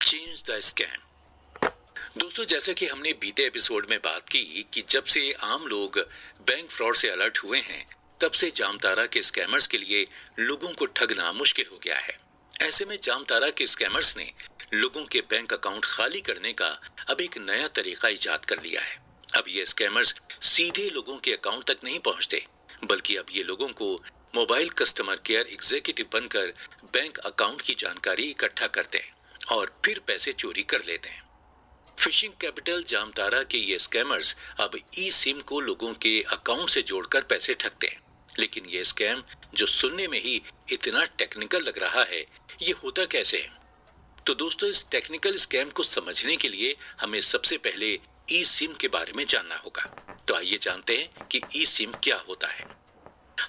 Change the scam. दोस्तों, जैसा कि हमने बीते एपिसोड में बात की कि जब से आम लोग बैंक फ्रॉड से अलर्ट हुए हैं, तब से जामतारा के स्कैमर्स के लिए लोगों को ठगना मुश्किल हो गया है। ऐसे में जामतारा के स्कैमर्स ने लोगों के बैंक अकाउंट खाली करने का अब एक नया तरीका इजाद कर लिया है। अब ये स्कैमर्स सीधे लोगों के अकाउंट तक नहीं पहुंचते, बल्कि अब ये लोगों को मोबाइल कस्टमर केयर एग्जीक्यूटिव बनकर बैंक अकाउंट की जानकारी इकट्ठा करते हैं और फिर पैसे चोरी कर लेते हैं। फिशिंग कैपिटल जामतारा के ये स्कैमर्स अब ई सिम को लोगों के अकाउंट से जोड़कर पैसे ठगते हैं। लेकिन ये स्कैम, जो सुनने में ही इतना टेक्निकल लग रहा है, ये होता कैसे है? तो दोस्तों, इस टेक्निकल स्कैम को समझने के लिए हमें सबसे पहले ई सिम के बारे में जानना होगा। तो आइए जानते हैं कि ई सिम क्या होता है।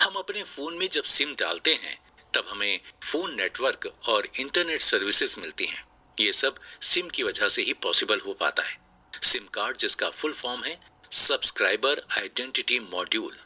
हम अपने फोन में जब सिम डालते हैं, तब हमें फोन नेटवर्क और इंटरनेट सर्विसेज मिलती हैं। ये सब सिम की वजह से ही पॉसिबल हो पाता है। सिम कार्ड, जिसका फुल फॉर्म है सब्सक्राइबर आइडेंटिटी मॉड्यूल,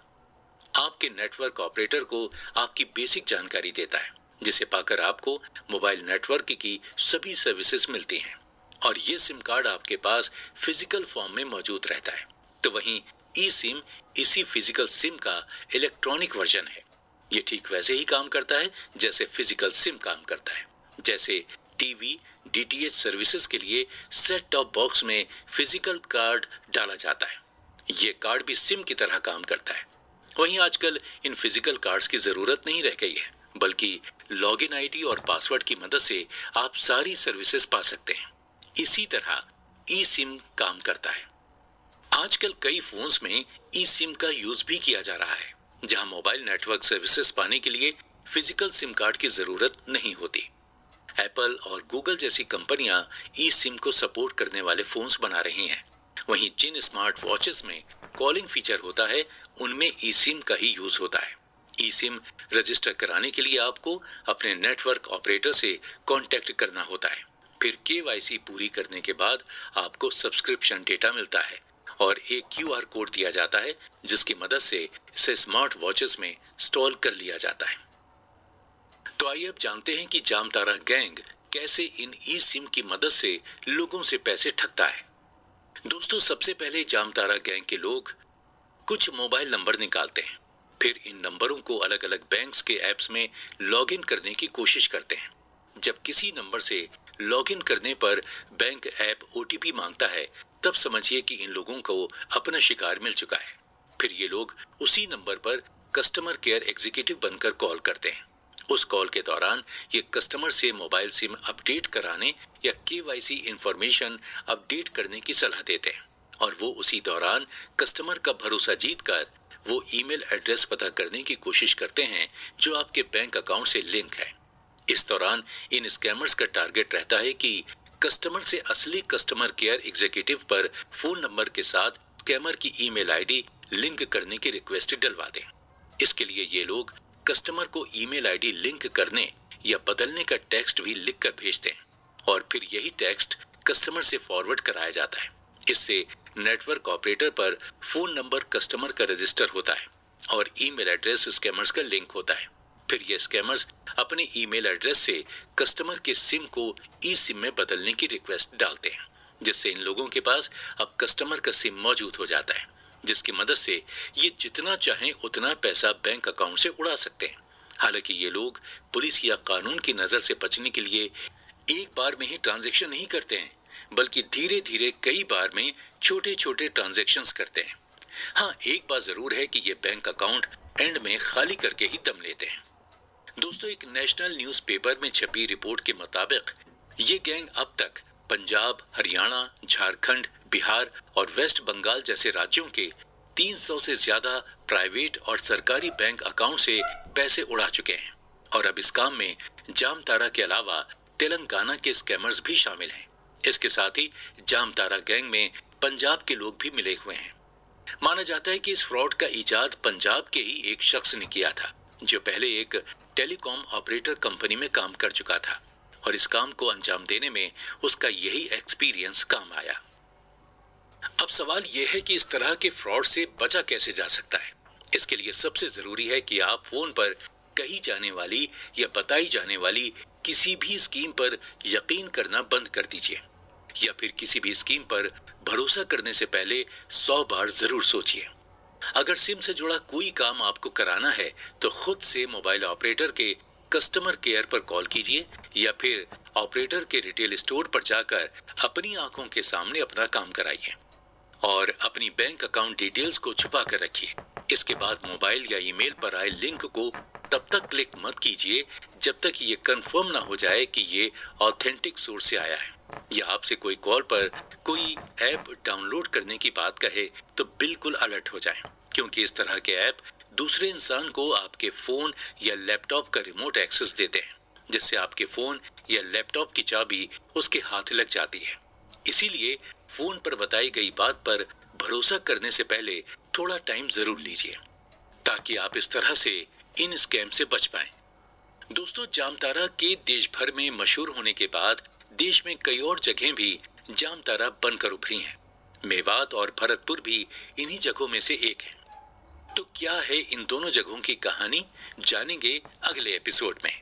आपके नेटवर्क ऑपरेटर को आपकी बेसिक जानकारी देता है, जिसे पाकर आपको मोबाइल नेटवर्क की सभी सर्विसेज मिलती हैं। और ये सिम कार्ड आपके पास फिजिकल फॉर्म में मौजूद रहता है। तो वहीं ई सिम इसी फिजिकल सिम का इलेक्ट्रॉनिक वर्जन है। ये ठीक वैसे ही काम करता है जैसे फिजिकल सिम काम करता है। जैसे टीवी, डीटीएच सर्विसेज के लिए सेट टॉप बॉक्स में फिजिकल कार्ड डाला जाता है, ये कार्ड भी सिम की तरह काम करता है। वहीं आजकल इन फिजिकल कार्ड्स की जरूरत नहीं रह गई है, बल्कि लॉगिन आईडी और पासवर्ड की मदद से आप सारी सर्विसेज पा सकते हैं। इसी तरह ई सिम काम करता है। आजकल कई फोन्स में ई सिम का यूज भी किया जा रहा है, जहां मोबाइल नेटवर्क सर्विसेज पाने के लिए फिजिकल सिम कार्ड की जरूरत नहीं होती। एप्पल और गूगल जैसी कंपनियां ई सिम को सपोर्ट करने वाले फोन्स बना रही हैं। वहीं जिन स्मार्ट वॉचेस में कॉलिंग फीचर होता है, उनमें ई सिम का ही यूज होता है। ई सिम रजिस्टर कराने के लिए आपको अपने नेटवर्क ऑपरेटर से कांटेक्ट करना होता है। फिर केवाईसी पूरी करने के बाद आपको सब्सक्रिप्शन डेटा मिलता है और एक क्यूआर कोड दिया जाता है, जिसकी मदद से इसे स्मार्ट वॉचेस में इंस्टॉल कर लिया जाता है। तो आइए अब जानते हैं कि जामतारा गैंग कैसे इन ई सिम की मदद से लोगों से पैसे ठगता है। दोस्तों, सबसे पहले जामतारा गैंग के लोग कुछ मोबाइल नंबर निकालते हैं। फिर इन नंबरों को अलग अलग बैंक्स के ऐप्स में लॉगिन करने की कोशिश करते हैं। जब किसी नंबर से लॉगिन करने पर बैंक ऐप ओटीपी मांगता है, तब समझिए कि इन लोगों को अपना शिकार मिल चुका है। फिर ये लोग उसी नंबर पर कस्टमर केयर एग्जीक्यूटिव बनकर कॉल करते हैं। उस कॉल के दौरान ये कस्टमर से मोबाइल सिम अपडेट कराने या केवाईसी इंफॉर्मेशन अपडेट करने की सलाह देते हैं, और वो उसी दौरान कस्टमर का भरोसा जीतकर वो ईमेल एड्रेस पता करने की कोशिश करते हैं जो आपके बैंक अकाउंट से लिंक है। इस दौरान इन स्कैमर्स का टारगेट रहता है कि कस्टमर से असली कस्टमर केयर एग्जीक्यूटिव पर फोन नंबर के साथ स्कैमर की ईमेल आईडी लिंक करने की रिक्वेस्ट डलवा दें। इसके लिए ये लोग कस्टमर को ईमेल आईडी लिंक करने या बदलने का टेक्स्ट भी लिखकर भेजते हैं, और फिर यही टेक्स्ट कस्टमर से फॉरवर्ड कराया जाता है। इससे नेटवर्क ऑपरेटर पर फोन नंबर कस्टमर का रजिस्टर होता है और ईमेल एड्रेस स्कैमर्स का लिंक होता है। फिर ये स्कैमर्स अपने ईमेल एड्रेस से कस्टमर के सिम को ई सिम में बदलने की रिक्वेस्ट डालते हैं, जिससे इन लोगों के पास अब कस्टमर का सिम मौजूद हो जाता है, जिसकी मदद से ये जितना चाहें उतना पैसा बैंक अकाउंट से उड़ा सकते हैं। हालांकि ये लोग पुलिस या कानून की नजर से बचने के लिए एक बार में ही ट्रांजैक्शन नहीं करते हैं, बल्कि धीरे धीरे कई बार में छोटे छोटे ट्रांजैक्शंस करते हैं। हाँ, एक बात जरूर है कि ये बैंक अकाउंट एंड में खाली करके ही दम लेते हैं। दोस्तों, एक नेशनल न्यूज़पेपर में छपी रिपोर्ट के मुताबिक ये गैंग अब तक पंजाब, हरियाणा, झारखंड, बिहार और वेस्ट बंगाल जैसे राज्यों के 300 से ज्यादा प्राइवेट और सरकारी बैंक अकाउंट से पैसे उड़ा चुके हैं। और अब इस काम में जामतारा के अलावा तेलंगाना के स्कैमर्स भी शामिल हैं। इसके साथ ही जामतारा गैंग में पंजाब के लोग भी मिले हुए हैं। माना जाता है कि इस फ्रॉड का इजाद पंजाब के ही एक शख्स ने किया था, जो पहले एक टेलीकॉम ऑपरेटर कंपनी में काम कर चुका था, और इस काम को अंजाम देने में उसका यही एक्सपीरियंस काम आया। अब सवाल यह है कि इस तरह के फ्रॉड से बचा कैसे जा सकता है। इसके लिए सबसे जरूरी है कि आप फोन पर कही जाने वाली या बताई जाने वाली किसी भी स्कीम पर यकीन करना बंद कर दीजिए, या फिर किसी भी स्कीम पर भरोसा करने से पहले 100 बार जरूर सोचिए। अगर सिम से जुड़ा कोई काम आपको कराना है तो खुद से मोबाइल ऑपरेटर के कस्टमर केयर पर कॉल कीजिए, या फिर ऑपरेटर के रिटेल स्टोर पर जाकर अपनी आंखों के सामने अपना काम कराइए। और अपनी बैंक अकाउंट डिटेल्स को छुपा कर रखिए। इसके बाद मोबाइल या ईमेल पर आए लिंक को तब तक क्लिक मत कीजिए जब तक ये कंफर्म ना हो जाए कि ये ऑथेंटिक सोर्स से आया है। या आपसे कोई कॉल पर कोई ऐप डाउनलोड करने की बात कहे तो बिल्कुल अलर्ट हो जाएं, क्योंकि इस तरह के ऐप दूसरे इंसान को आपके फोन या लैपटॉप का रिमोट एक्सेस देते हैं, जिससे आपके फोन या लैपटॉप की चाबी उसके हाथ लग जाती है। इसीलिए फोन पर बताई गई बात पर भरोसा करने से पहले थोड़ा टाइम जरूर लीजिए, ताकि आप इस तरह से इन स्कैम से बच पाएं। दोस्तों, जामतारा के देश भर में मशहूर होने के बाद देश में कई और जगहें भी जामतारा बनकर उभरी हैं। मेवात और भरतपुर भी इन्हीं जगहों में से एक है। तो क्या है इन दोनों जगहों की कहानी, जानेंगे अगले एपिसोड में।